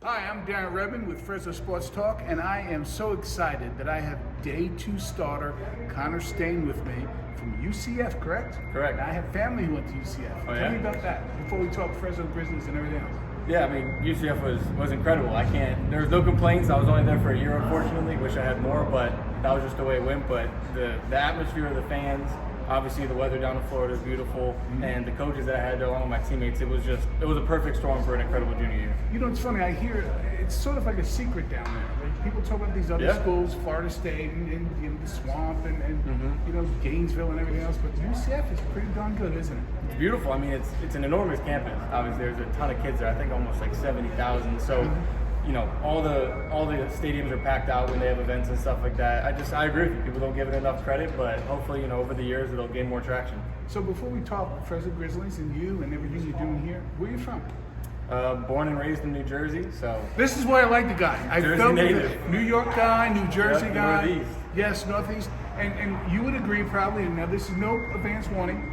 Hi, I'm Darren Redmond with Fresno Sports Talk, and I am so excited that I have Day 2 starter Connor Staine with me from UCF, correct? Correct. And I have family who went to UCF. Oh, Tell yeah? me about that before we talk Fresno Grizzlies and everything else. Yeah, I mean, UCF was incredible. There was no complaints. I was only there for a year, unfortunately. Wish I had more, but that was just the way it went. But the atmosphere of the fans, obviously the weather down in Florida is beautiful, and the coaches that I had there along with my teammates, it was a perfect storm for an incredible junior year. You know, it's funny, I hear it's sort of like a secret down there. Like, people talk about these other schools, Florida State and the Swamp and you know, Gainesville and everything else, but UCF is pretty darn good, isn't it? It's beautiful. I mean, it's an enormous campus. Obviously, there's a ton of kids there. I think almost like 70,000. So, you know, all the stadiums are packed out when they have events and stuff like that. I agree with you. People don't give it enough credit, but hopefully, you know, over the years it'll gain more traction. So before we talk Fresno Grizzlies and you and everything you're doing here, where are you from? Born and raised in New Jersey, so. This is why I like the guy. I Jersey felt native. New York guy, New Jersey guy. Northeast. Yes, Northeast. And you would agree probably, and now this is no advance warning,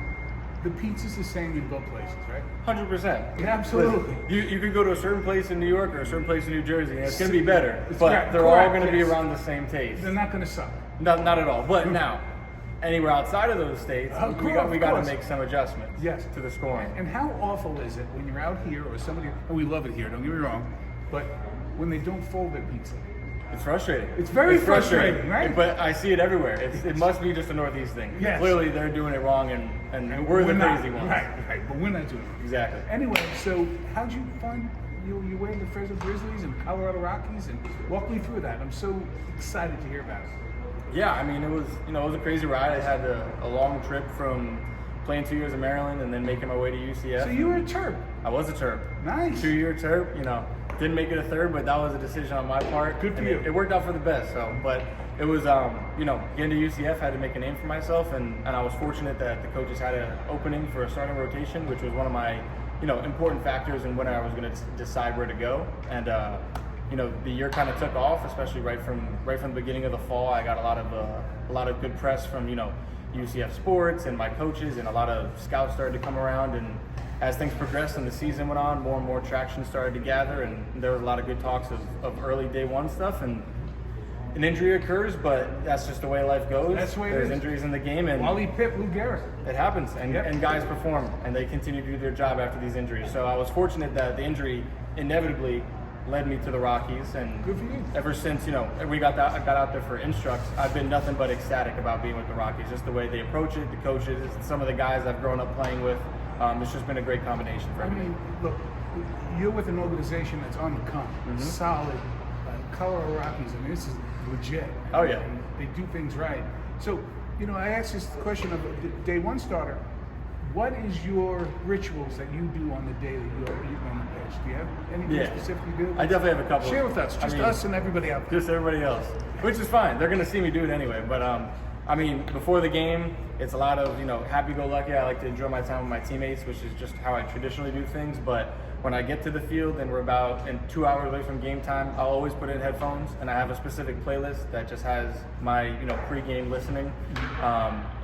the pizza's the same in both places, right? 100%. Yeah, absolutely. You could go to a certain place in New York or a certain place in New Jersey, and it's going to be better. It's But correct, they're all correct, going to be yes. around the same taste. They're not going to suck. Not at all. But now, anywhere outside of those states, Of we course, got to of course. make some adjustments. Yes. To the scoring. And how awful is it when you're out here or somebody, and we love it here, don't get me wrong, but when they don't fold their pizza? It's frustrating. It's very frustrating, right? But I see it everywhere. It must be just a Northeast thing. Yes. Clearly, they're doing it wrong, and we're the not, crazy ones. Right, but we're not doing it. Exactly. Anyway, so how'd you find your way into Fresno Grizzlies and Colorado Rockies, and walk me through that. I'm so excited to hear about it. Yeah, I mean, it was a crazy ride. I had a long trip from playing 2 years in Maryland and then making my way to UCF. So you were a Terp. I was a Terp. Nice. 2-year Terp, you know. Didn't make it a third, but that was a decision on my part. Good for and you. It worked out for the best. So, but it was, you know, getting to UCF, had to make a name for myself, and I was fortunate that the coaches had an opening for a starting rotation, which was one of my, you know, important factors in when I was going to decide where to go. And you know, the year kind of took off, especially right from the beginning of the fall. I got a lot of good press from, you know, UCF sports and my coaches, and a lot of scouts started to come around. And as things progressed and the season went on, more and more traction started to gather, and there was a lot of good talks of early day one stuff. And an injury occurs, but that's just the way life goes. That's the way it There's is. Injuries in the game, and Wally Pitt, Lou Gehrig. it happens, and, Yep. and guys perform, and they continue to do their job after these injuries. So I was fortunate that the injury inevitably led me to the Rockies, and Good for you. ever since, you know, I got out there for instructs, I've been nothing but ecstatic about being with the Rockies. Just the way they approach it, the coaches, some of the guys I've grown up playing with. It's just been a great combination for I me. mean, look, you're with an organization that's on the come, solid. Colorado Rockies, I mean, this is legit. Oh, yeah. And they do things right. So, you know, I asked this question of the day one starter. What is your rituals that you do on the day that you're on the pitch? Do you have anything specific you do? I definitely have a couple. Share with us, just us and everybody out there. Just everybody else, which is fine. They're going to see me do it anyway. But I mean, before the game, it's a lot of, you know, happy-go-lucky. I like to enjoy my time with my teammates, which is just how I traditionally do things. But when I get to the field and we're about 2 hours away from game time, I'll always put in headphones, and I have a specific playlist that just has my, you know, pre-game listening,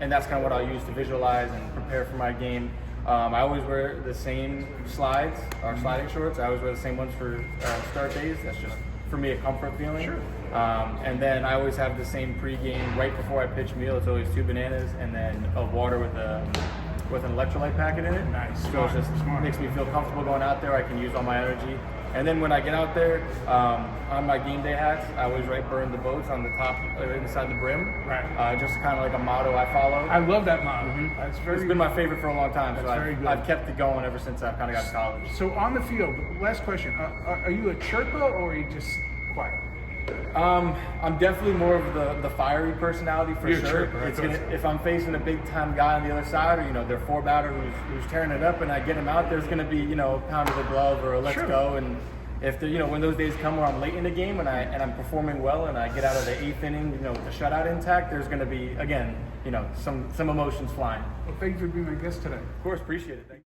and that's kind of what I'll use to visualize and prepare for my game. I always wear the same slides, or sliding shorts. I always wear the same ones for start days. That's just, for me, a comfort feeling. Sure. And then I always have the same pre-game right before I pitch meal. It's always 2 bananas and then a water with an electrolyte packet in it. Nice. So it just makes me feel comfortable going out there. I can use all my energy. And then when I get out there, on my game day hats, I always write "Burn the Boats" on the top, inside the brim. Right. Just kind of like a motto I follow. I love that motto. That's very. It's been my favorite for a long time, so very good. I've kept it going ever since I've kind of got to college. So on the field, last question: are you a chirper or are you just quiet? I'm definitely more of the fiery personality for You're a sure. chirper, I thought so. If I'm facing a big time guy on the other side, or, you know, their 4-batter who's tearing it up, and I get him out, there's going to be, you know, a pound of the glove or a let's Sure. go. And if you know, when those days come where I'm late in the game and I'm performing well and I get out of the 8th inning, you know, with the shutout intact, there's going to be, again, you know, some emotions flying. Well, thank you for being my guest today. Of course, appreciate it. Thank you.